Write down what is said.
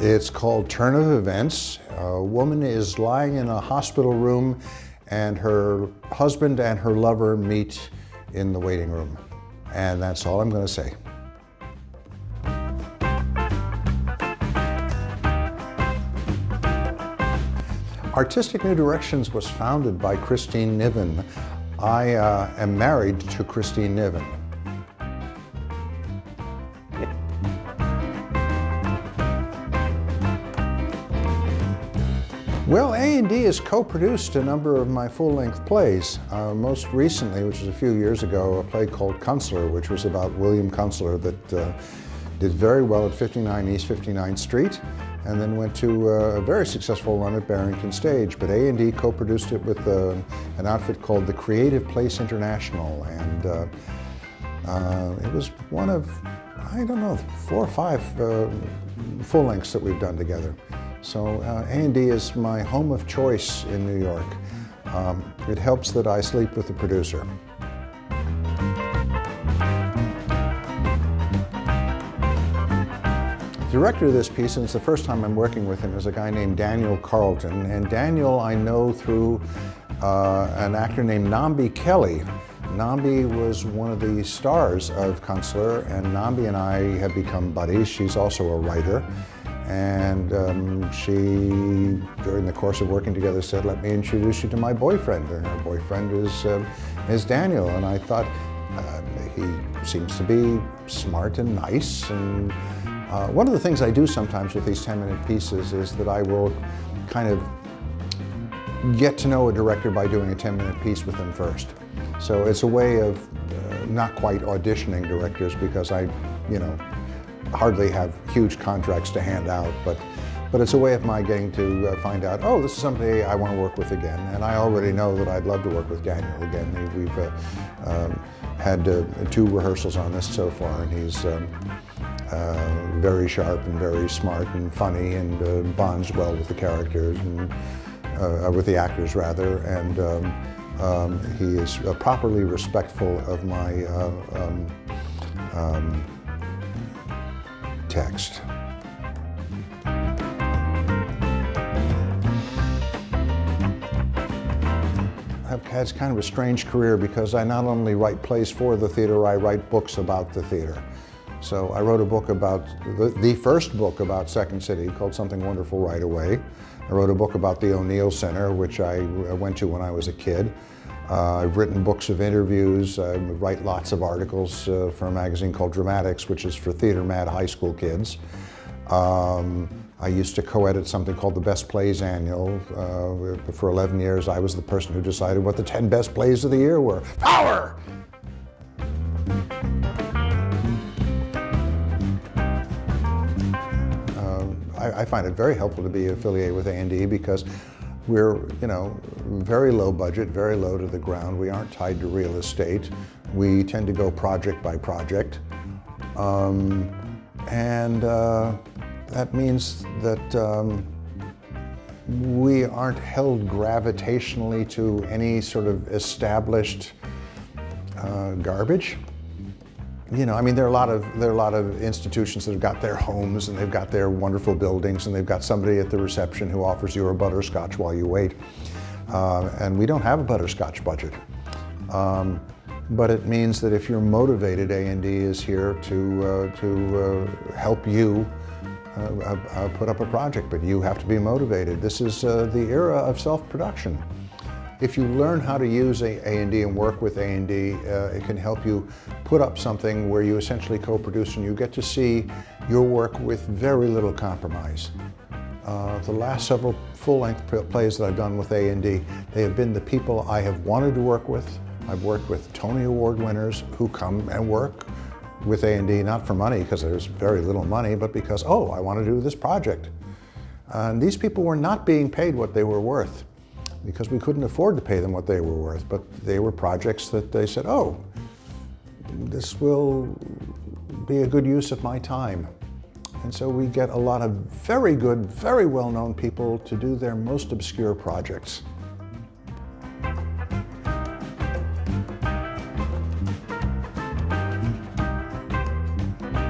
It's called Turn of Events. A woman is lying in a hospital room and her husband and her lover meet in the waiting room. And that's all I'm going to say. Artistic New Directions was founded by Christine Niven. I am married to Christine Niven. Well, A&D has co-produced a number of my full-length plays. Most recently, which was a few years ago, a play called Kunstler, which was about William Kunstler that did very well at 59 East 59th Street, and then went to a very successful run at Barrington Stage. But A&D co-produced it with an outfit called the Creative Place International, and it was one of, I don't know, 4 or 5 full-lengths that we've done together. So A&D is my home of choice in New York. It helps that I sleep with the producer. The director of this piece, and it's the first time I'm working with him, is a guy named Daniel Carlton. And Daniel I know through an actor named Nambi Kelly. Nambi was one of the stars of Kunstler, and Nambi and I have become buddies. She's also a writer. And she, during the course of working together, said, "Let me introduce you to my boyfriend." And her boyfriend is Daniel. And I thought, he seems to be smart and nice. And one of the things I do sometimes with these 10-minute pieces is that I will kind of get to know a director by doing a 10-minute piece with them first. So it's a way of not quite auditioning directors, because I, hardly have huge contracts to hand out, but it's a way of my getting to find out, oh, this is somebody I want to work with again. And I already know that I'd love to work with Daniel again. We've had 2 rehearsals on this so far, and he's very sharp and very smart and funny, and bonds well with the characters, and with the actors rather, and he is properly respectful of my text. I've had kind of a strange career, because I not only write plays for the theater, I write books about the theater. So I wrote a book about, the first book about Second City, called Something Wonderful Right Away. I wrote a book about the O'Neill Center, which I went to when I was a kid. I've written books of interviews. I write lots of articles for a magazine called Dramatics, which is for theater mad high school kids. I used to co-edit something called the Best Plays Annual. For 11 years, I was the person who decided what the 10 best plays of the year were. Power! I find it very helpful to be affiliated with A&D, because we're, very low budget, very low to the ground. We aren't tied to real estate. We tend to go project by project. That means that we aren't held gravitationally to any sort of established garbage. There are a lot of institutions that have got their homes, and they've got their wonderful buildings, and they've got somebody at the reception who offers you a butterscotch while you wait. And we don't have a butterscotch budget. But it means that if you're motivated, A&D is here to help you put up a project, but you have to be motivated. This is the era of self-production. If you learn how to use A&D and work with A&D, it can help you put up something where you essentially co-produce, and you get to see your work with very little compromise. The last several full-length plays that I've done with A&D, they have been the people I have wanted to work with. I've worked with Tony Award winners who come and work with A&D, not for money, because there's very little money, but because, oh, I want to do this project. And these people were not being paid what they were worth, because we couldn't afford to pay them what they were worth, but they were projects that they said, oh, this will be a good use of my time. And so we get a lot of very good, very well-known people to do their most obscure projects.